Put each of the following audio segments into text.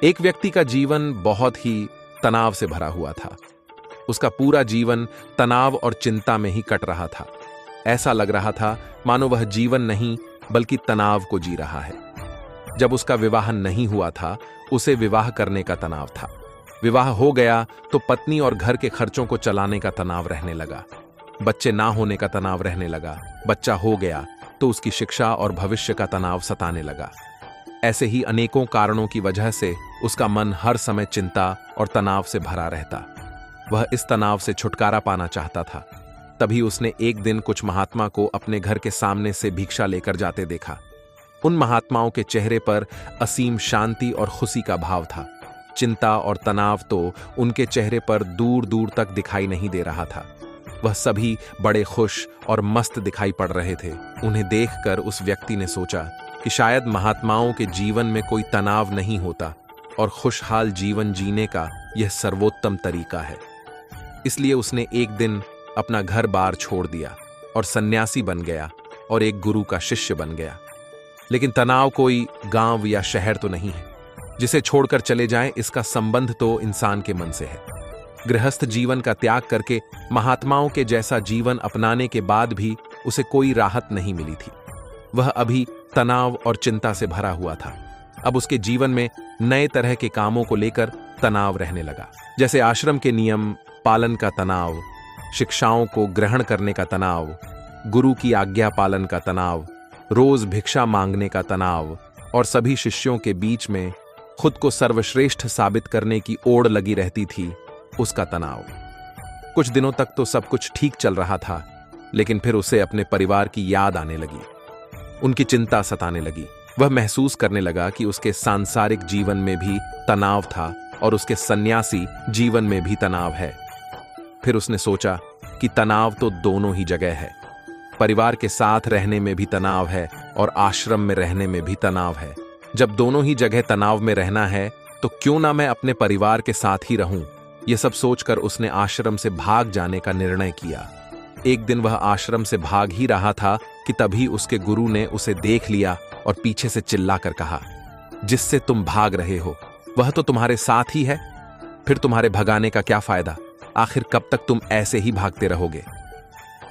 एक व्यक्ति का जीवन बहुत ही तनाव से भरा हुआ था। उसका पूरा जीवन तनाव और चिंता में ही कट रहा था। ऐसा लग रहा था मानो वह जीवन नहीं बल्कि तनाव को जी रहा है। जब उसका विवाह नहीं हुआ था, उसे विवाह करने का तनाव था। विवाह हो गया तो पत्नी और घर के खर्चों को चलाने का तनाव रहने लगा। बच्चे ना होने का तनाव रहने लगा। बच्चा हो गया तो उसकी शिक्षा और भविष्य का तनाव सताने लगा। ऐसे ही अनेकों कारणों की वजह से उसका मन हर समय चिंता और तनाव से भरा रहता। वह इस तनाव से छुटकारा पाना चाहता था। तभी उसने एक दिन कुछ महात्मा को अपने घर के सामने से भिक्षा लेकर जाते देखा। उन महात्माओं के चेहरे पर असीम शांति और खुशी का भाव था। चिंता और तनाव तो उनके चेहरे पर दूर दूर तक दिखाई नहीं दे रहा था। वह सभी बड़े खुश और मस्त दिखाई पड़ रहे थे। उन्हें देखकर उस व्यक्ति ने सोचा कि शायद महात्माओं के जीवन में कोई तनाव नहीं होता और खुशहाल जीवन जीने का यह सर्वोत्तम तरीका है। इसलिए उसने एक दिन अपना घर बार छोड़ दिया और सन्यासी बन गया और एक गुरु का शिष्य बन गया। लेकिन तनाव कोई गांव या शहर तो नहीं है जिसे छोड़कर चले जाएं। इसका संबंध तो इंसान के मन से है। गृहस्थ जीवन का त्याग करके महात्माओं के जैसा जीवन अपनाने के बाद भी उसे कोई राहत नहीं मिली थी। वह अभी तनाव और चिंता से भरा हुआ था। अब उसके जीवन में नए तरह के कामों को लेकर तनाव रहने लगा, जैसे आश्रम के नियम पालन का तनाव, शिक्षाओं को ग्रहण करने का तनाव, गुरु की आज्ञा पालन का तनाव, रोज भिक्षा मांगने का तनाव और सभी शिष्यों के बीच में खुद को सर्वश्रेष्ठ साबित करने की ओड़ लगी रहती थी, उसका तनाव। कुछ दिनों तक तो सब कुछ ठीक चल रहा था, लेकिन फिर उसे अपने परिवार की याद आने लगी। उनकी चिंता सताने लगी। वह महसूस करने लगा कि उसके सांसारिक जीवन में भी तनाव था और उसके सन्यासी जीवन में भी तनाव है। फिर उसने सोचा कि तनाव तो दोनों ही जगह है। परिवार के साथ रहने में भी तनाव है और आश्रम में रहने में भी तनाव है। जब दोनों ही जगह तनाव में रहना है तो क्यों ना मैं अपने परिवार के साथ ही रहूं। यह सब सोचकर उसने आश्रम से भाग जाने का निर्णय किया। एक दिन वह आश्रम से भाग ही रहा था कि तभी उसके गुरु ने उसे देख लिया और पीछे से चिल्लाकर कहा, जिससे तुम भाग रहे हो वह तो तुम्हारे साथ ही है, फिर तुम्हारे भगाने का क्या फायदा? आखिर कब तक तुम ऐसे ही भागते रहोगे?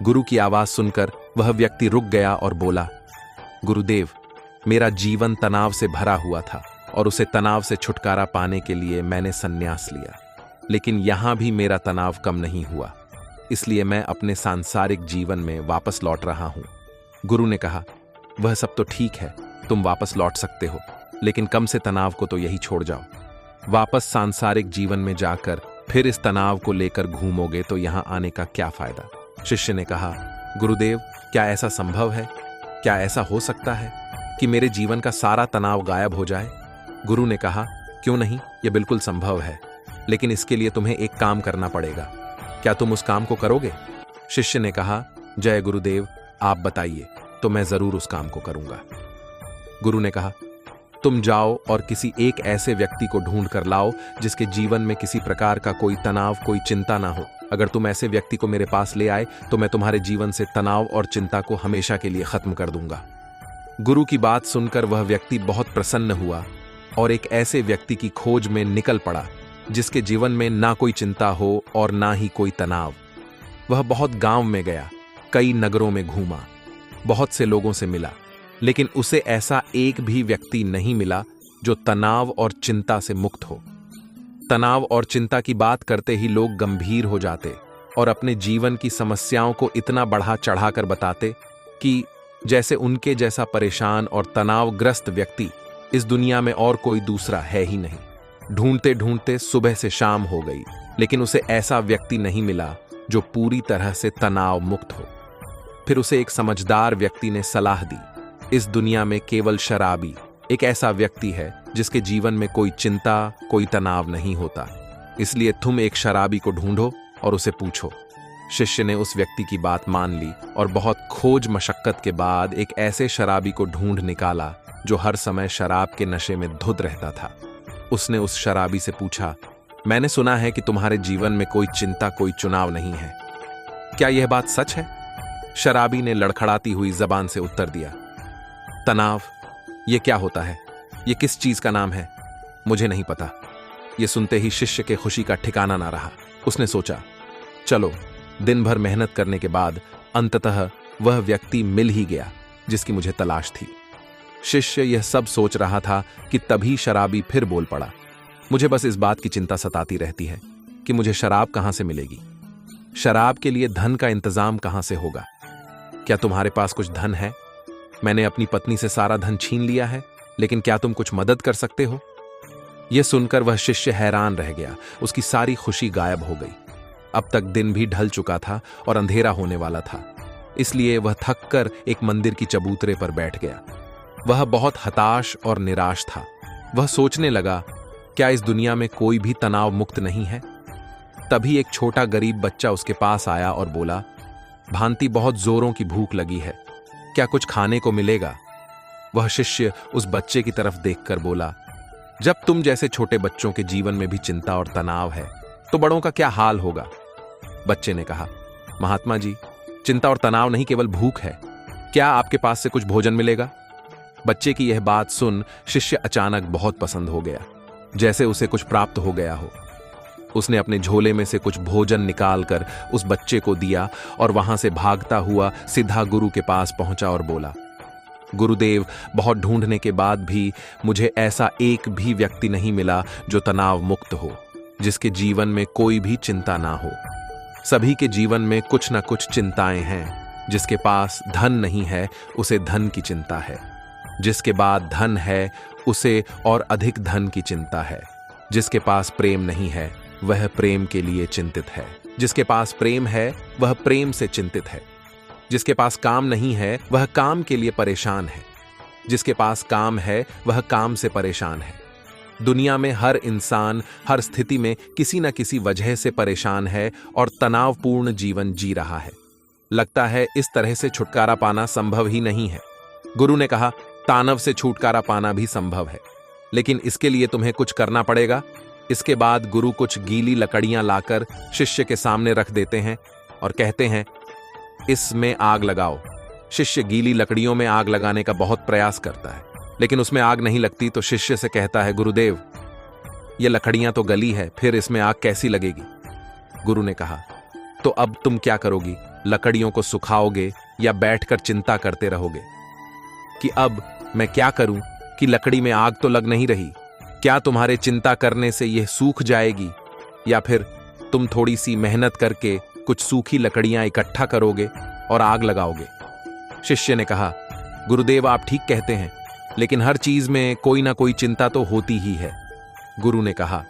गुरु की आवाज सुनकर वह व्यक्ति रुक गया और बोला, गुरुदेव, मेरा जीवन तनाव से भरा हुआ था और उसे तनाव से छुटकारा पाने के लिए मैंने संन्यास लिया, लेकिन यहां भी मेरा तनाव कम नहीं हुआ, इसलिए मैं अपने सांसारिक जीवन में वापस लौट रहा हूं। गुरु ने कहा, वह सब तो ठीक है, तुम वापस लौट सकते हो, लेकिन कम से तनाव को तो यही छोड़ जाओ। वापस सांसारिक जीवन में जाकर फिर इस तनाव को लेकर घूमोगे तो यहां आने का क्या फायदा? शिष्य ने कहा, गुरुदेव, क्या ऐसा संभव है? क्या ऐसा हो सकता है कि मेरे जीवन का सारा तनाव गायब हो जाए? गुरु ने कहा, क्यों नहीं, यह बिल्कुल संभव है, लेकिन इसके लिए तुम्हें एक काम करना पड़ेगा। क्या तुम उस काम को करोगे? शिष्य ने कहा, जय गुरुदेव, आप बताइए तो मैं जरूर उस काम को करूंगा। गुरु ने कहा, तुम जाओ और किसी एक ऐसे व्यक्ति को ढूंढ कर लाओ जिसके जीवन में किसी प्रकार का कोई तनाव, कोई चिंता ना हो। अगर तुम ऐसे व्यक्ति को मेरे पास ले आए तो मैं तुम्हारे जीवन से तनाव और चिंता को हमेशा के लिए खत्म कर दूंगा। गुरु की बात सुनकर वह व्यक्ति बहुत प्रसन्न हुआ और एक ऐसे व्यक्ति की खोज में निकल पड़ा जिसके जीवन में ना कोई चिंता हो और ना ही कोई तनाव। वह बहुत गांव में गया, कई नगरों में घूमा, बहुत से लोगों से मिला, लेकिन उसे ऐसा एक भी व्यक्ति नहीं मिला जो तनाव और चिंता से मुक्त हो। तनाव और चिंता की बात करते ही लोग गंभीर हो जाते और अपने जीवन की समस्याओं को इतना बढ़ा चढ़ाकर बताते कि जैसे उनके जैसा परेशान और तनावग्रस्त व्यक्ति इस दुनिया में और कोई दूसरा है ही नहीं। ढूंढते ढूंढते सुबह से शाम हो गई, लेकिन उसे ऐसा व्यक्ति नहीं मिला जो पूरी तरह से तनाव मुक्त हो। फिर उसे एक समझदार व्यक्ति ने सलाह दी, इस दुनिया में केवल शराबी एक ऐसा व्यक्ति है जिसके जीवन में कोई चिंता, कोई तनाव नहीं होता, इसलिए तुम एक शराबी को ढूंढो और उसे पूछो। शिष्य ने उस व्यक्ति की बात मान ली और बहुत खोज मशक्कत के बाद एक ऐसे शराबी को ढूंढ निकाला जो हर समय शराब के नशे में धुत रहता था। उसने उस शराबी से पूछा, मैंने सुना है कि तुम्हारे जीवन में कोई चिंता, कोई चुनाव नहीं है, क्या यह बात सच है? शराबी ने लड़खड़ाती हुई जबान से उत्तर दिया, तनाव, यह क्या होता है? यह किस चीज का नाम है? मुझे नहीं पता। यह सुनते ही शिष्य के खुशी का ठिकाना ना रहा। उसने सोचा, चलो, दिन भर मेहनत करने के बाद अंततः वह व्यक्ति मिल ही गया जिसकी मुझे तलाश थी। शिष्य यह सब सोच रहा था कि तभी शराबी फिर बोल पड़ा, मुझे बस इस बात की चिंता सताती रहती है कि मुझे शराब कहां से मिलेगी। शराब के लिए धन का इंतजाम कहां से होगा? क्या तुम्हारे पास कुछ धन है? मैंने अपनी पत्नी से सारा धन छीन लिया है, लेकिन क्या तुम कुछ मदद कर सकते हो? यह सुनकर वह शिष्य हैरान रह गया। उसकी सारी खुशी गायब हो गई। अब तक दिन भी ढल चुका था और अंधेरा होने वाला था, इसलिए वह थक कर एक मंदिर की चबूतरे पर बैठ गया। वह बहुत हताश और निराश था। वह सोचने लगा, क्या इस दुनिया में कोई भी तनाव मुक्त नहीं है? तभी एक छोटा गरीब बच्चा उसके पास आया और बोला, भांति बहुत जोरों की भूख लगी है, क्या कुछ खाने को मिलेगा? वह शिष्य उस बच्चे की तरफ देखकर बोला, जब तुम जैसे छोटे बच्चों के जीवन में भी चिंता और तनाव है तो बड़ों का क्या हाल होगा? बच्चे ने कहा, महात्मा जी, चिंता और तनाव नहीं, केवल भूख है। क्या आपके पास से कुछ भोजन मिलेगा? बच्चे की यह बात सुन शिष्य अचानक बहुत पसंद हो गया, जैसे उसे कुछ प्राप्त हो गया हो। उसने अपने झोले में से कुछ भोजन निकालकर उस बच्चे को दिया और वहां से भागता हुआ सीधा गुरु के पास पहुंचा और बोला, गुरुदेव, बहुत ढूंढने के बाद भी मुझे ऐसा एक भी व्यक्ति नहीं मिला जो तनाव मुक्त हो, जिसके जीवन में कोई भी चिंता ना हो। सभी के जीवन में कुछ ना कुछ चिंताएं हैं। जिसके पास धन नहीं है उसे धन की चिंता है, जिसके बाद धन है उसे और अधिक धन की चिंता है। जिसके पास प्रेम नहीं है वह प्रेम के लिए चिंतित है, जिसके पास प्रेम है वह प्रेम से चिंतित है। जिसके पास काम नहीं है वह काम के लिए परेशान है, जिसके पास काम है वह काम से परेशान है। दुनिया में हर इंसान हर स्थिति में किसी न किसी वजह से परेशान है और तनावपूर्ण जीवन जी रहा है। लगता है इस तरह से छुटकारा पाना संभव ही नहीं है। गुरु ने कहा, तनाव से छुटकारा पाना भी संभव है, लेकिन इसके लिए तुम्हें कुछ करना पड़ेगा। इसके बाद गुरु कुछ गीली लकड़ियां लाकर शिष्य के सामने रख देते हैं और कहते हैं, इसमें आग लगाओ। शिष्य गीली लकड़ियों में आग लगाने का बहुत प्रयास करता है, लेकिन उसमें आग नहीं लगती तो शिष्य से कहता है, गुरुदेव, ये लकड़ियां तो गली है, फिर इसमें आग कैसी लगेगी? गुरु ने कहा, तो अब तुम क्या करोगी? लकड़ियों को सुखाओगे या बैठकर चिंता करते रहोगे कि अब मैं क्या करूं कि लकड़ी में आग तो लग नहीं रही? क्या तुम्हारे चिंता करने से यह सूख जाएगी, या फिर तुम थोड़ी सी मेहनत करके कुछ सूखी लकड़ियां इकट्ठा करोगे और आग लगाओगे? शिष्य ने कहा, गुरुदेव, आप ठीक कहते हैं, लेकिन हर चीज में कोई ना कोई चिंता तो होती ही है। गुरु ने कहा,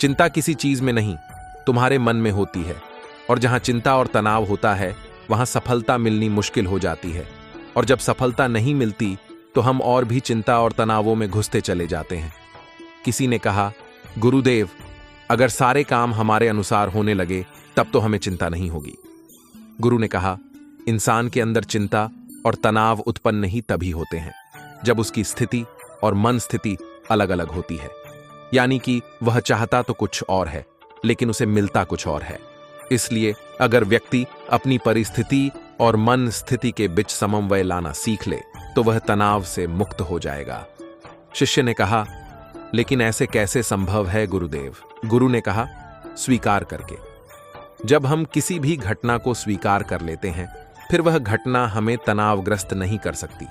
चिंता किसी चीज में नहीं, तुम्हारे मन में होती है, और जहां चिंता और तनाव होता है वहां सफलता मिलनी मुश्किल हो जाती है, और जब सफलता नहीं मिलती तो हम और भी चिंता और तनावों में घुसते चले जाते हैं। किसी ने कहा, गुरुदेव, अगर सारे काम हमारे अनुसार होने लगे तब तो हमें चिंता नहीं होगी। गुरु ने कहा, इंसान के अंदर चिंता और तनाव उत्पन्न ही तभी होते हैं जब उसकी स्थिति और मन स्थिति अलग अलग होती है, यानी कि वह चाहता तो कुछ और है लेकिन उसे मिलता कुछ और है। इसलिए अगर व्यक्ति अपनी परिस्थिति और मन स्थिति के बीच समन्वय लाना सीख ले तो वह तनाव से मुक्त हो जाएगा। शिष्य ने कहा, लेकिन ऐसे कैसे संभव है गुरुदेव? गुरु ने कहा, स्वीकार करके। जब हम किसी भी घटना को स्वीकार कर लेते हैं फिर वह घटना हमें तनावग्रस्त नहीं कर सकती।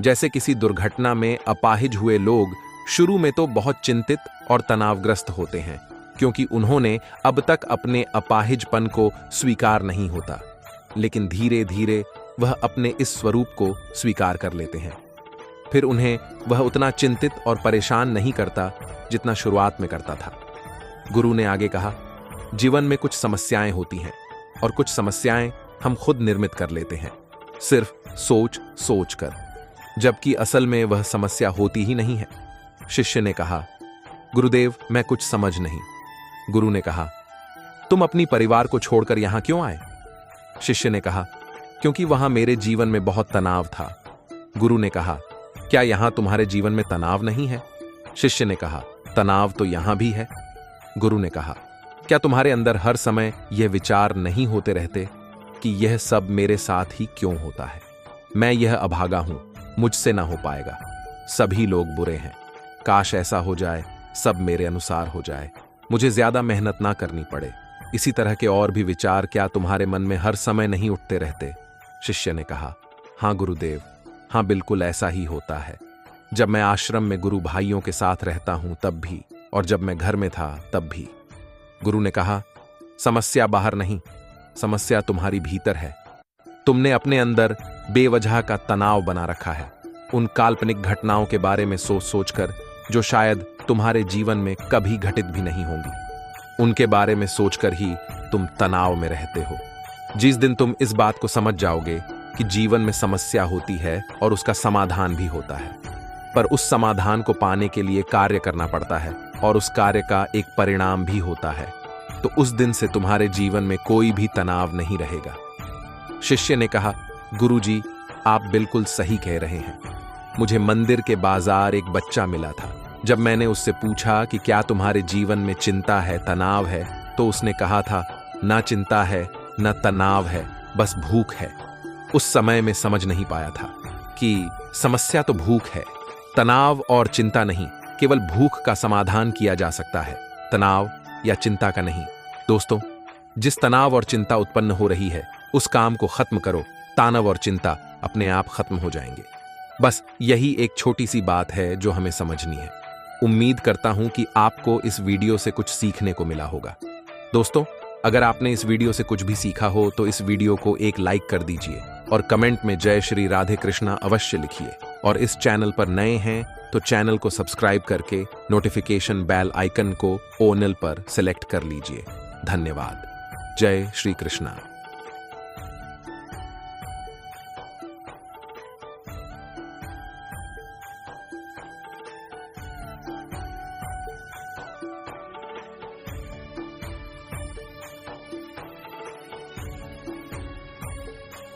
जैसे किसी दुर्घटना में अपाहिज हुए लोग शुरू में तो बहुत चिंतित और तनावग्रस्त होते हैं, क्योंकि उन्होंने अब तक अपने अपाहिजपन को स्वीकार नहीं होता, लेकिन धीरे धीरे वह अपने इस स्वरूप को स्वीकार कर लेते हैं। फिर उन्हें वह उतना चिंतित और परेशान नहीं करता जितना शुरुआत में करता था। गुरु ने आगे कहा, जीवन में कुछ समस्याएं होती हैं और कुछ समस्याएं हम खुद निर्मित कर लेते हैं, सिर्फ सोच सोच कर, जबकि असल में वह समस्या होती ही नहीं है। शिष्य ने कहा, गुरुदेव, मैं कुछ समझ नहीं। गुरु ने कहा, तुम अपनी परिवार को छोड़कर यहां क्यों आए? शिष्य ने कहा, क्योंकि वहां मेरे जीवन में बहुत तनाव था। गुरु ने कहा, क्या यहां तुम्हारे जीवन में तनाव नहीं है? शिष्य ने कहा, तनाव तो यहां भी है। गुरु ने कहा, क्या तुम्हारे अंदर हर समय यह विचार नहीं होते रहते कि यह सब मेरे साथ ही क्यों होता है? मैं यह अभागा हूं, मुझसे ना हो पाएगा, सभी लोग बुरे हैं, काश ऐसा हो जाए सब मेरे अनुसार हो जाए, मुझे ज्यादा मेहनत ना करनी पड़े। इसी तरह के और भी विचार क्या तुम्हारे मन में हर समय नहीं उठते रहते? शिष्य ने कहा, हाँ गुरुदेव, हाँ बिल्कुल ऐसा ही होता है। जब मैं आश्रम में गुरु भाइयों के साथ रहता हूं तब भी, और जब मैं घर में था तब भी। गुरु ने कहा, समस्या बाहर नहीं, समस्या तुम्हारी भीतर है। तुमने अपने अंदर बेवजह का तनाव बना रखा है, उन काल्पनिक घटनाओं के बारे में सोच सोचकर जो शायद तुम्हारे जीवन में कभी घटित भी नहीं होंगी। उनके बारे में सोचकर ही तुम तनाव में रहते हो। जिस दिन तुम इस बात को समझ जाओगे कि जीवन में समस्या होती है और उसका समाधान भी होता है, पर उस समाधान को पाने के लिए कार्य करना पड़ता है और उस कार्य का एक परिणाम भी होता है, तो उस दिन से तुम्हारे जीवन में कोई भी तनाव नहीं रहेगा। शिष्य ने कहा, गुरुजी, आप बिल्कुल सही कह रहे हैं। मुझे मंदिर के बाजार एक बच्चा मिला था। जब मैंने उससे पूछा कि क्या तुम्हारे जीवन में चिंता है, तनाव है, तो उसने कहा था, ना चिंता है, न तनाव है, बस भूख है। उस समय में समझ नहीं पाया था कि समस्या तो भूख है, तनाव और चिंता नहीं, केवल भूख का समाधान किया जा सकता है, तनाव या चिंता का नहीं। दोस्तों, जिस तनाव और चिंता उत्पन्न हो रही है उस काम को खत्म करो, तनाव और चिंता अपने आप खत्म हो जाएंगे। बस यही एक छोटी सी बात है जो हमें समझनी है। उम्मीद करता हूं कि आपको इस वीडियो से कुछ सीखने को मिला होगा। दोस्तों, अगर आपने इस वीडियो से कुछ भी सीखा हो तो इस वीडियो को एक लाइक कर दीजिए और कमेंट में जय श्री राधे कृष्णा अवश्य लिखिए। और इस चैनल पर नए हैं तो चैनल को सब्सक्राइब करके नोटिफिकेशन बेल आइकन को ऑल पर सेलेक्ट कर लीजिए। धन्यवाद। जय श्री कृष्णा।